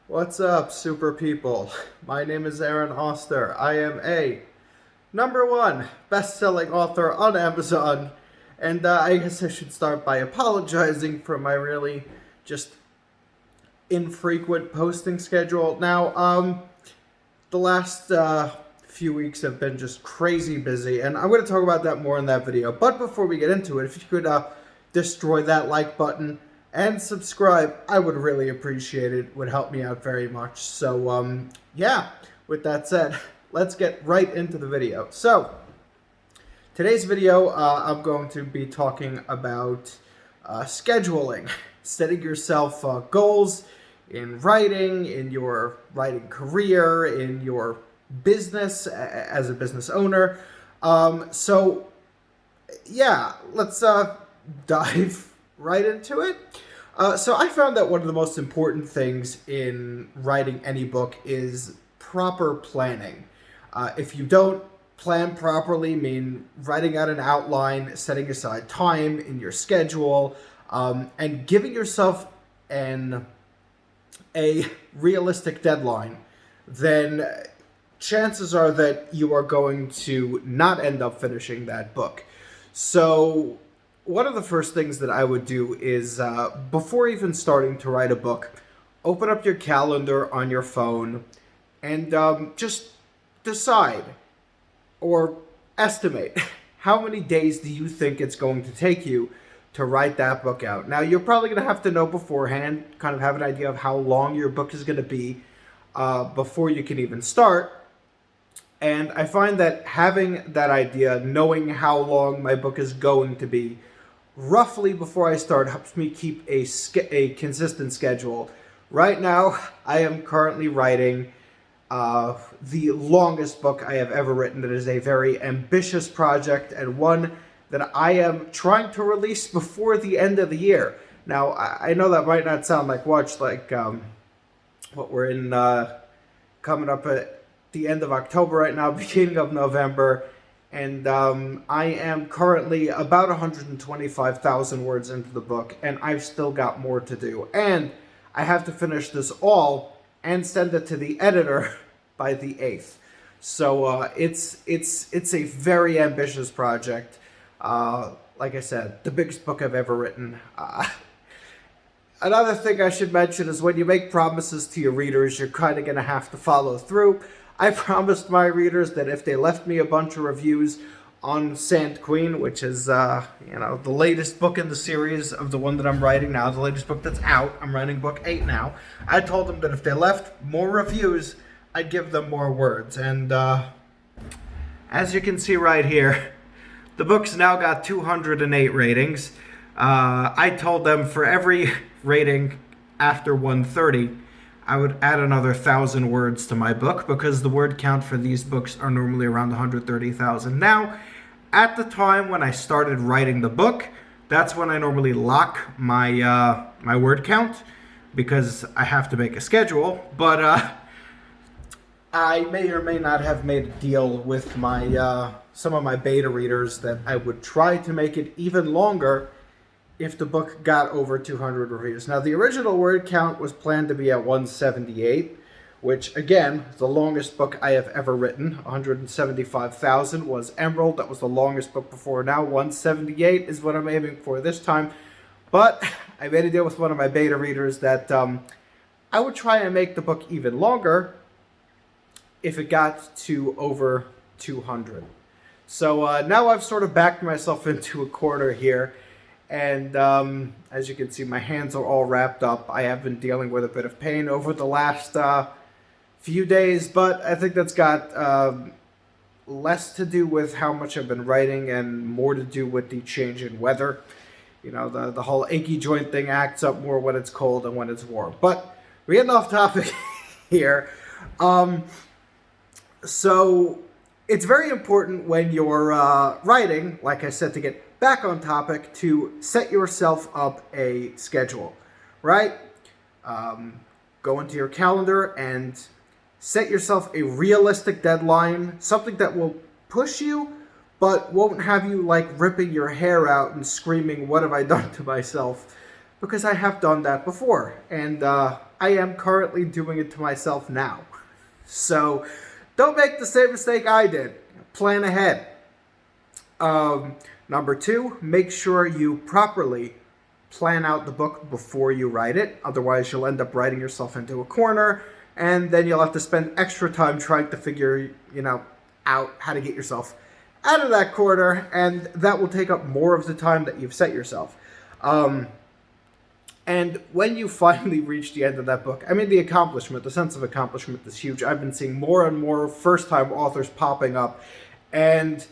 What's up, super people? My name is Aaron Oster. I am a #1 best-selling author on Amazon, and I guess I should start by apologizing for my really just infrequent posting schedule. Now, the last few weeks have been just crazy busy, and I'm going to talk about that more in that video. But before we get into it, if you could destroy that like button and subscribe, I would really appreciate it. It would help me out very much. So, yeah, with that said, let's get right into the video. So, today's video, I'm going to be talking about scheduling, setting yourself goals in writing, in your writing career, in your business as a business owner. So, yeah, let's dive right into it. So I found that one of the most important things in writing any book is proper planning. If you don't plan properly, mean writing out an outline, setting aside time in your schedule, and giving yourself a realistic deadline, then chances are that you are going to not end up finishing that book. So one of the first things that I would do is, before even starting to write a book, open up your calendar on your phone and just decide or estimate how many days do you think it's going to take you to write that book out. Now, you're probably going to have to know beforehand, kind of have an idea of how long your book is going to be before you can even start. And I find that having that idea, knowing how long my book is going to be, roughly before I start, helps me keep a consistent schedule. Right now, I am currently writing the longest book I have ever written. It is a very ambitious project and one that I am trying to release before the end of the year. Now, I know that might not sound like much, like what we're in, coming up at the end of October right now, beginning of November, and I am currently about 125,000 words into the book, and I've still got more to do. And I have to finish this all and send it to the editor by the 8th. So it's a very ambitious project. Like I said, the biggest book I've ever written. Another thing I should mention is when you make promises to your readers, you're kind of going to have to follow through. I promised my readers that if they left me a bunch of reviews on Sand Queen, which is, the latest book in the series of the one that I'm writing now, the latest book that's out, I'm writing book 8 now, I told them that if they left more reviews, I'd give them more words. And as you can see right here, the book's now got 208 ratings. I told them for every rating after 130, I would add another 1,000 words to my book because the word count for these books are normally around 130,000. Now, at the time when I started writing the book, that's when I normally lock my my word count because I have to make a schedule. But I may or may not have made a deal with my some of my beta readers that I would try to make it even longer if the book got over 200 reviews. Now, the original word count was planned to be at 178, which, again, the longest book I have ever written. 175,000 was Emerald. That was the longest book before. Now, 178 is what I'm aiming for this time. But I made a deal with one of my beta readers that I would try and make the book even longer if it got to over 200. So now I've sort of backed myself into a corner here. And as you can see, my hands are all wrapped up. I have been dealing with a bit of pain over the last few days, but I think that's got less to do with how much I've been writing and more to do with the change in weather. You know, the whole achy joint thing acts up more when it's cold and when it's warm. But we're getting off topic here. So it's very important when you're writing, like I said, to get back on topic, to set yourself up a schedule, right? Go into your calendar and set yourself a realistic deadline, something that will push you, but won't have you like ripping your hair out and screaming, "What have I done to myself?" Because I have done that before. And I am currently doing it to myself now. So don't make the same mistake I did. Plan ahead. Number 2, make sure you properly plan out the book before you write it. Otherwise, you'll end up writing yourself into a corner, and then you'll have to spend extra time trying to figure, out how to get yourself out of that corner, and that will take up more of the time that you've set yourself. And when you finally reach the end of that book, the sense of accomplishment is huge. I've been seeing more and more first-time authors popping up, and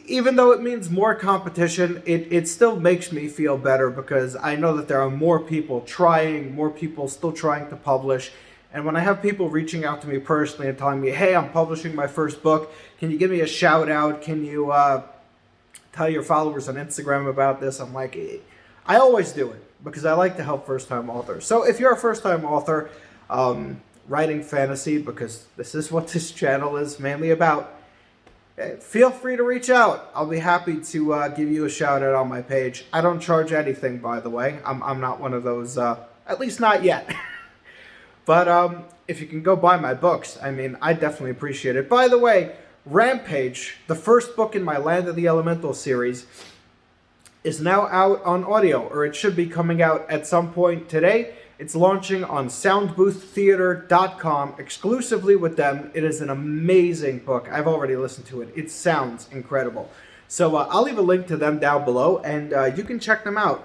even though it means more competition, it still makes me feel better because I know that there are more people still trying to publish. And when I have people reaching out to me personally and telling me, hey, I'm publishing my first book, can you give me a shout out? Can you tell your followers on Instagram about this? I'm like, I always do it because I like to help first-time authors. So if you're a first-time author writing fantasy, because this is what this channel is mainly about, feel free to reach out. I'll be happy to give you a shout out on my page. I don't charge anything, by the way. I'm not one of those, at least not yet. But if you can go buy my books, I definitely appreciate it. By the way, Rampage, the first book in my Land of the Elemental series, is now out on audio, or it should be coming out at some point today. It's launching on soundbooththeater.com exclusively with them. It is an amazing book. I've already listened to it. It sounds incredible. So I'll leave a link to them down below, and you can check them out.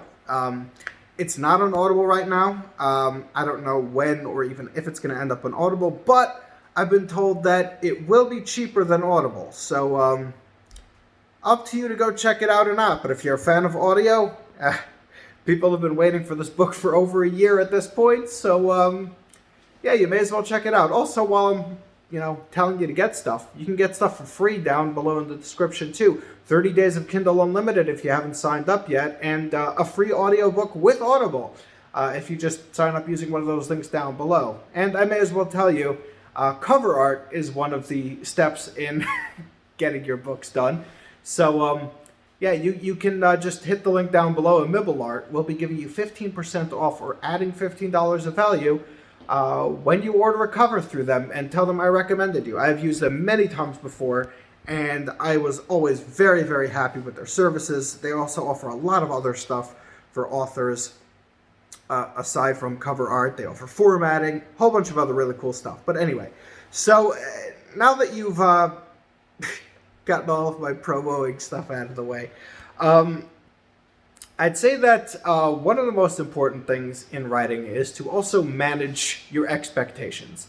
It's not on Audible right now. I don't know when or even if it's going to end up on Audible, but I've been told that it will be cheaper than Audible. So up to you to go check it out or not. But if you're a fan of audio, people have been waiting for this book for over a year at this point, so yeah, you may as well check it out. Also, while I'm, telling you to get stuff, you can get stuff for free down below in the description too. 30 days of Kindle Unlimited if you haven't signed up yet, and a free audiobook with Audible if you just sign up using one of those links down below. And I may as well tell you, cover art is one of the steps in getting your books done. So, yeah, you can just hit the link down below, and WeBull Art will be giving you 15% off or adding $15 of value when you order a cover through them and tell them I recommended you. I've used them many times before, and I was always very, very happy with their services. They also offer a lot of other stuff for authors aside from cover art. They offer formatting, a whole bunch of other really cool stuff. But anyway, so now that you've gotten all of my promoing stuff out of the way, I'd say that one of the most important things in writing is to also manage your expectations.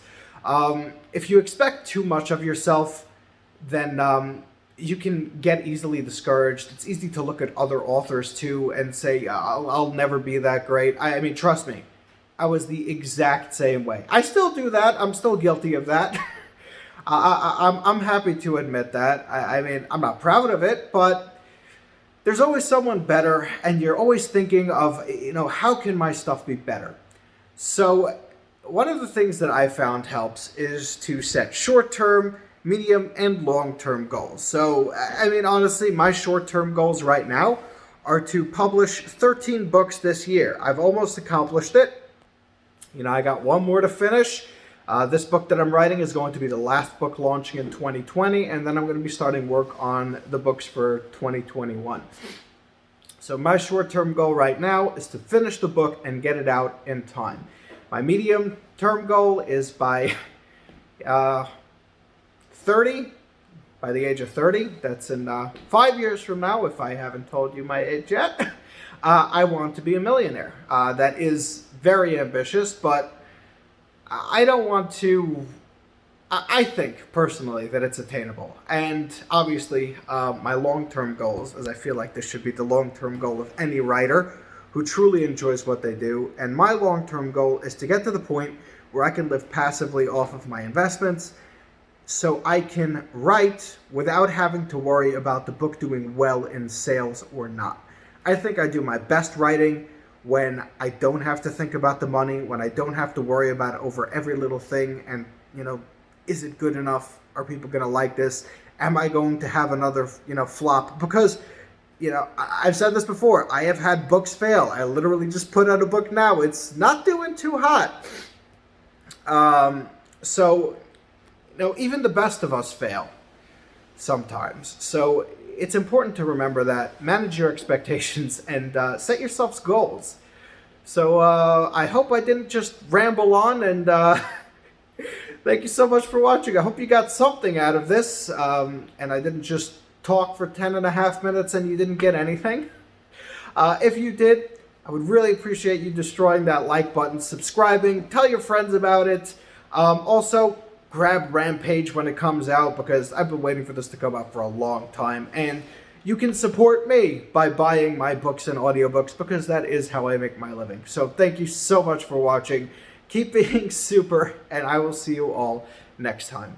If you expect too much of yourself, then you can get easily discouraged. It's easy to look at other authors too and say, I'll never be that great. I mean, trust me, I was the exact same way. I still do that. I'm still guilty of that. I'm happy to admit that. I'm not proud of it, but there's always someone better, and you're always thinking of, how can my stuff be better? So one of the things that I found helps is to set short-term, medium, and long-term goals. So, honestly, my short-term goals right now are to publish 13 books this year. I've almost accomplished it. I got one more to finish. This book that I'm writing is going to be the last book launching in 2020, and then I'm going to be starting work on the books for 2021. So my short-term goal right now is to finish the book and get it out in time. My medium-term goal is by by the age of 30, that's in 5 years from now, if I haven't told you my age yet, I want to be a millionaire. That is very ambitious, but I don't want to. I think personally that it's attainable, and obviously my long-term goals, as I feel like this should be the long-term goal of any writer who truly enjoys what they do, and my long-term goal is to get to the point where I can live passively off of my investments, so I can write without having to worry about the book doing well in sales or not. I think I do my best writing when I don't have to think about the money, when I don't have to worry about over every little thing and, is it good enough? Are people going to like this? Am I going to have another, flop? Because, I've said this before, I have had books fail. I literally just put out a book now. It's not doing too hot. So, even the best of us fail sometimes. So it's important to remember that. Manage your expectations and set yourselves goals. So I hope I didn't just ramble on, and thank you so much for watching. I hope you got something out of this, and I didn't just talk for 10.5 minutes and you didn't get anything. If you did, I would really appreciate you destroying that like button, subscribing, tell your friends about it. Also, grab Rampage when it comes out, because I've been waiting for this to come out for a long time. And you can support me by buying my books and audiobooks, because that is how I make my living. So thank you so much for watching. Keep being super, and I will see you all next time.